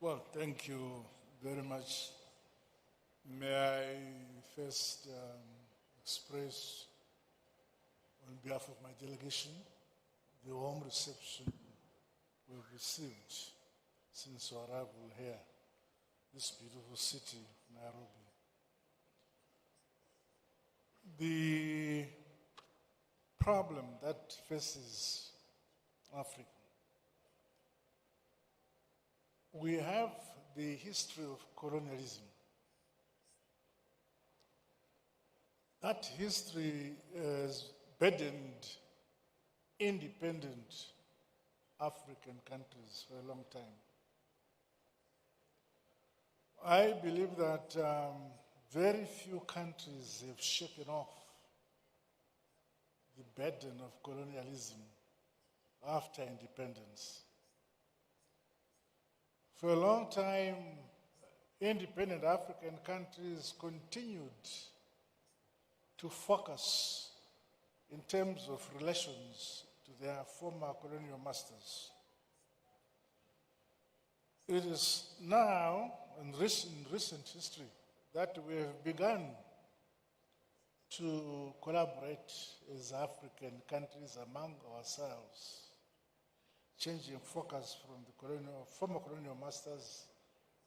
Well, thank you very much. May I first express, on behalf of my delegation, the warm reception we've received since our arrival here, this beautiful city, Nairobi. The problem that faces Africa, we have the history of colonialism. That history has burdened independent African countries for a long time. I believe that very few countries have shaken off the burden of colonialism after independence. For a long time, independent African countries continued to focus in terms of relations to their former colonial masters. It is now, in recent history, that we have begun to collaborate as African countries among ourselves, changing focus from the former colonial masters,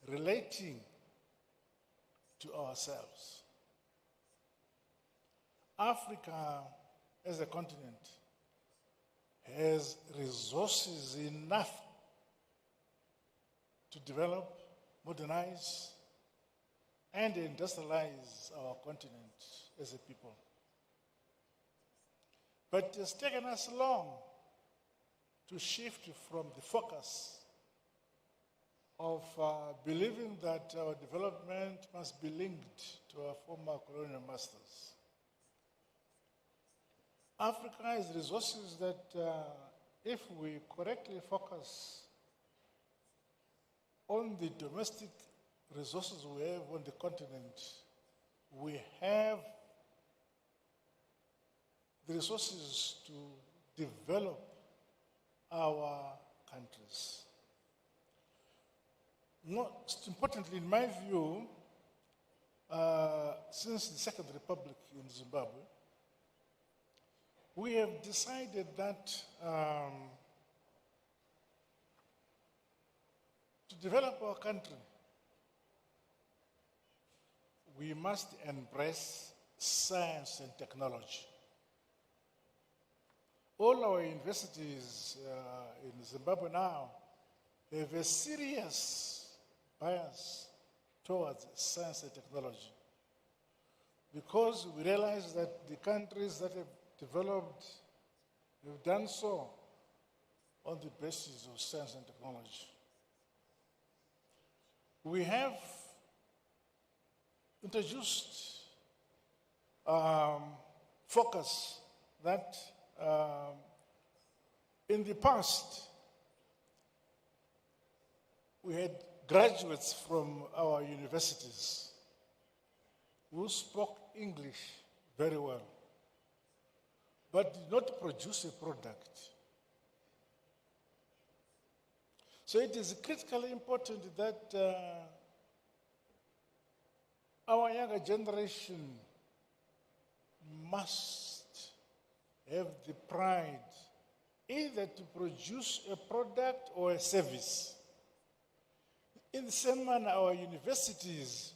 relating to ourselves. Africa as a continent has resources enough to develop, modernize, and industrialize our continent as a people. But it has taken us long to shift from the focus of believing that our development must be linked to our former colonial masters. Africa has resources that, if we correctly focus on the domestic resources we have on the continent, we have the resources to develop our countries. Most importantly, in my view, since the Second Republic in Zimbabwe, we have decided that to develop our country, we must embrace science and technology. All our universities in Zimbabwe now have a serious bias towards science and technology, because we realize that the countries that have developed have done so on the basis of science and technology. We have introduced focus that in the past we had graduates from our universities who spoke English very well, but did not produce a product. So it is critically important that our younger generation must have the pride either to produce a product or a service. In the same manner, our universities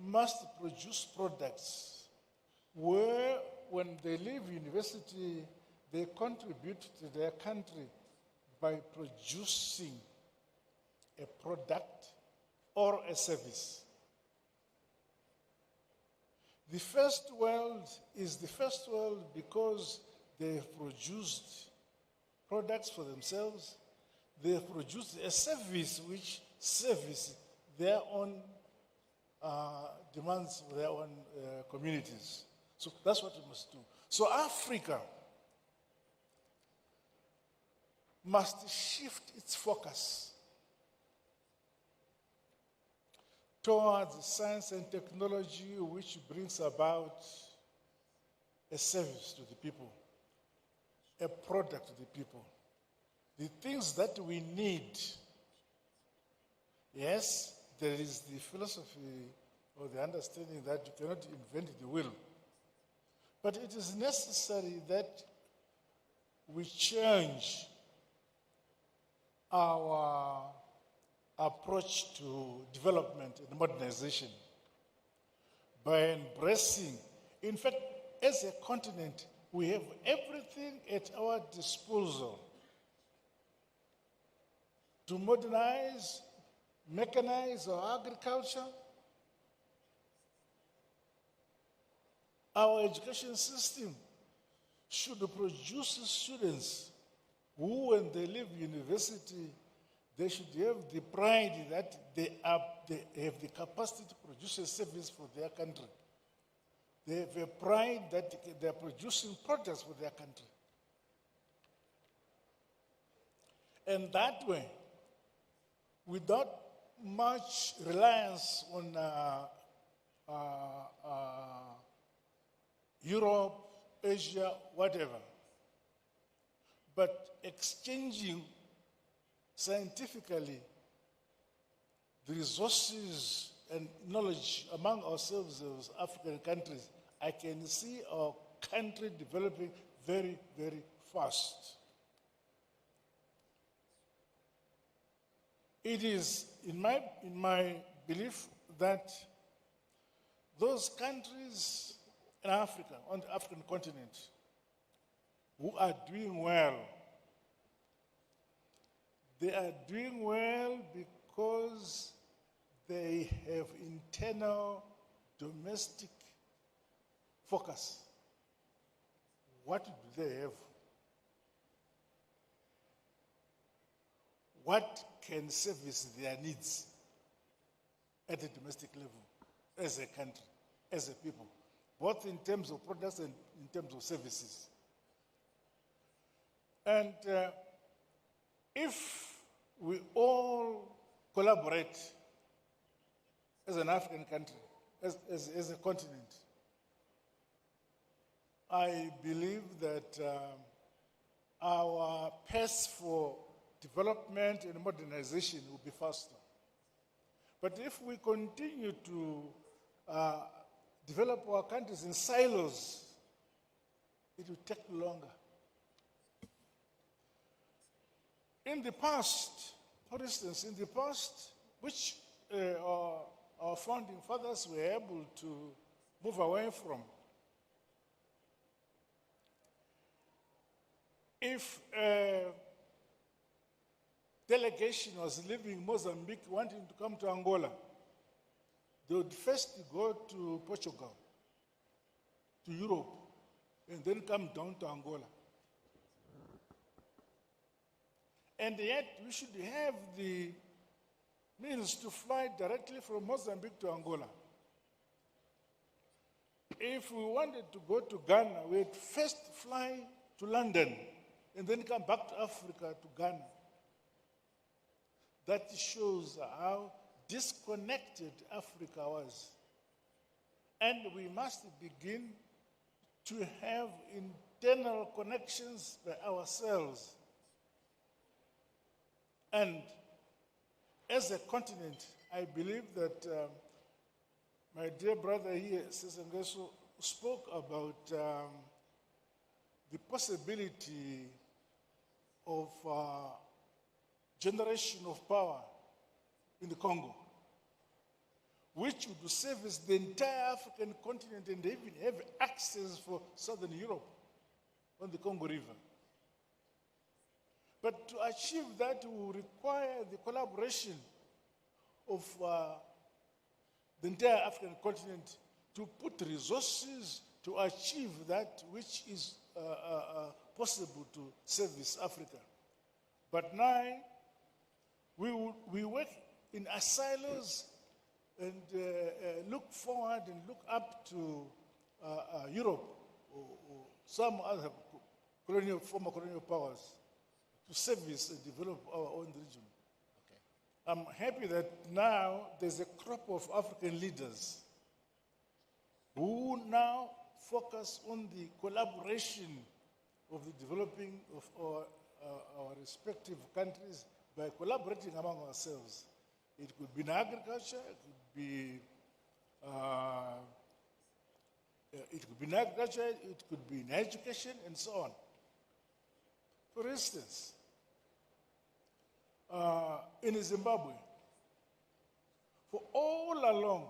must produce products where, when they leave university, they contribute to their country by producing a product or a service. The first world is the first world because they have produced products for themselves. They have produced a service which services their own demands for their own communities. So that's what we must do. So Africa must shift its focus towards science and technology, which brings about a service to the people, a product to the people. The things that we need Yes, there is the philosophy or the understanding that you cannot invent the wheel. But it is necessary that we change our approach to development and modernization by embracing, in fact, as a continent, we have everything at our disposal to modernize, mechanize our agriculture, our education system should produce students who, when they leave university, they should have the pride that they have the capacity to produce a service for their country. They have a pride that they are producing products for their country. And that way, without much reliance on Europe, Asia, whatever, but exchanging scientifically the resources and knowledge among ourselves as African countries, I can see our country developing very, very fast. It is in my belief that those countries in Africa, on the African continent, who are doing well, they are doing well because they have internal domestic focus. What do they have? What can service their needs at the domestic level, as a country, as a people, both in terms of products and in terms of services? And if we all collaborate as an African country, as a continent, I believe that our pace for development and modernization will be faster. But if we continue to develop our countries in silos, it will take longer. In the past, for instance, which our founding fathers were able to move away from, if a delegation was leaving Mozambique wanting to come to Angola, they would first go to Portugal, to Europe, and then come down to Angola. And yet, we should have the means to fly directly from Mozambique to Angola. If we wanted to go to Ghana, we'd first fly to London and then come back to Africa, to Ghana. That shows how disconnected Africa was. And we must begin to have internal connections by ourselves. And as a continent, I believe that my dear brother here, Sesengeso, spoke about the possibility of generation of power in the Congo, which would service the entire African continent and even have access for Southern Europe on the Congo River. But to achieve that will require the collaboration of the entire African continent to put resources to achieve that which is possible to service Africa. But now, we work in silos and look forward and look up to Europe or some other former colonial powers to service and develop our own region. Okay. I'm happy that now there's a crop of African leaders who now focus on the collaboration of the developing of our respective countries by collaborating among ourselves It could be in agriculture, it could be in agriculture, it could be in education, and so on. For instance, in Zimbabwe, for all along,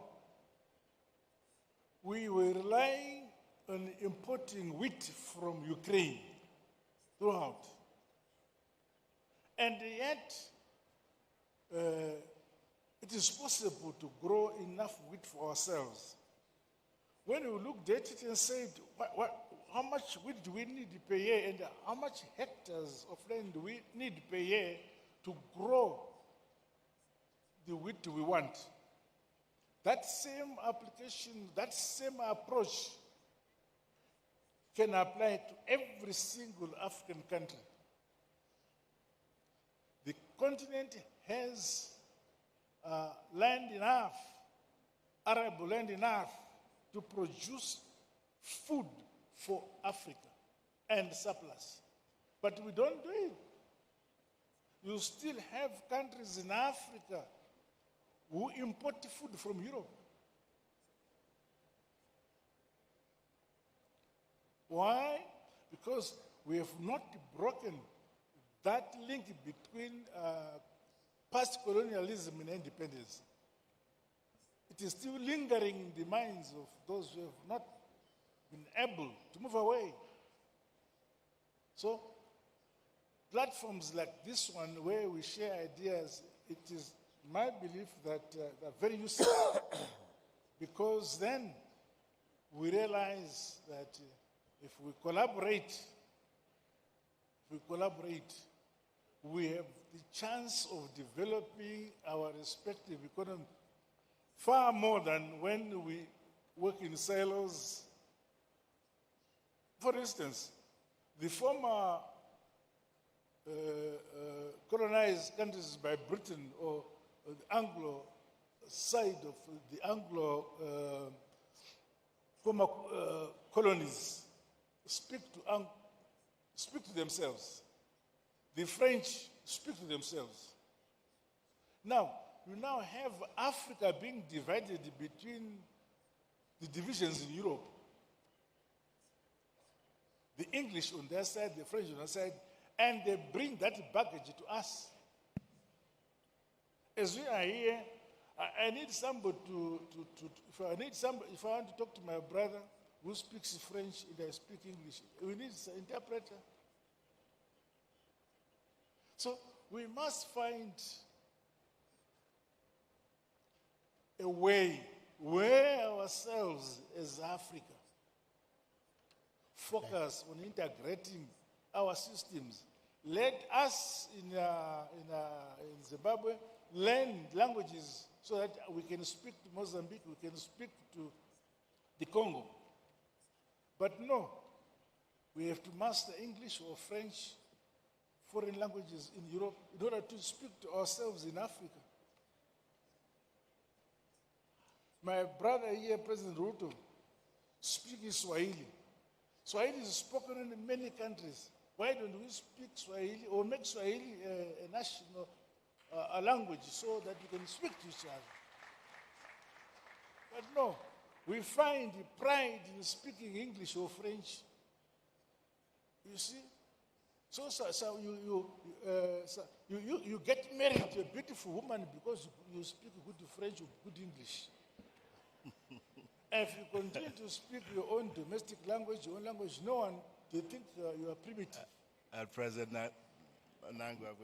we were relying on importing wheat from Ukraine throughout. And yet, it is possible to grow enough wheat for ourselves. When we looked at it and said, how much wheat do we need per year and how much hectares of land do we need per year to grow the wheat we want? That same application, that same approach can apply to every single African country. The continent has land enough, arable land enough to produce food for Africa and surplus. But we don't do it. You still have countries in Africa who import food from Europe. Why? Because we have not broken that link between past colonialism and independence. It is still lingering in the minds of those who have not been able to move away. So, platforms like this one where we share ideas, it is my belief that they're very useful because then we realize that if we collaborate, we have the chance of developing our respective economy far more than when we work in silos. For instance, the former colonized countries by Britain or the Anglo side of the Anglo former colonies speak to themselves. The French speak to themselves. Now, you now have Africa being divided between the divisions in Europe. The English on their side, the French on their side, and they bring that baggage to us. As we are here, I need somebody if I want to talk to my brother who speaks French and I speak English, we need an interpreter. So we must find a way where ourselves as Africa focus on integrating our systems. Let us in Zimbabwe learn languages so that we can speak to Mozambique, we can speak to the Congo. But no, we have to master English or French, foreign languages in Europe in order to speak to ourselves in Africa. My brother here, President Ruto, speaks Swahili. Swahili is spoken in many countries. Why don't we speak Swahili or make Swahili a national a language so that we can speak to each other? But no, we find pride in speaking English or French. You see? So you get married to a beautiful woman because you speak good French or good English. If you continue to speak your own domestic language, your own language, no one, they think you are primitive. President Nangwa,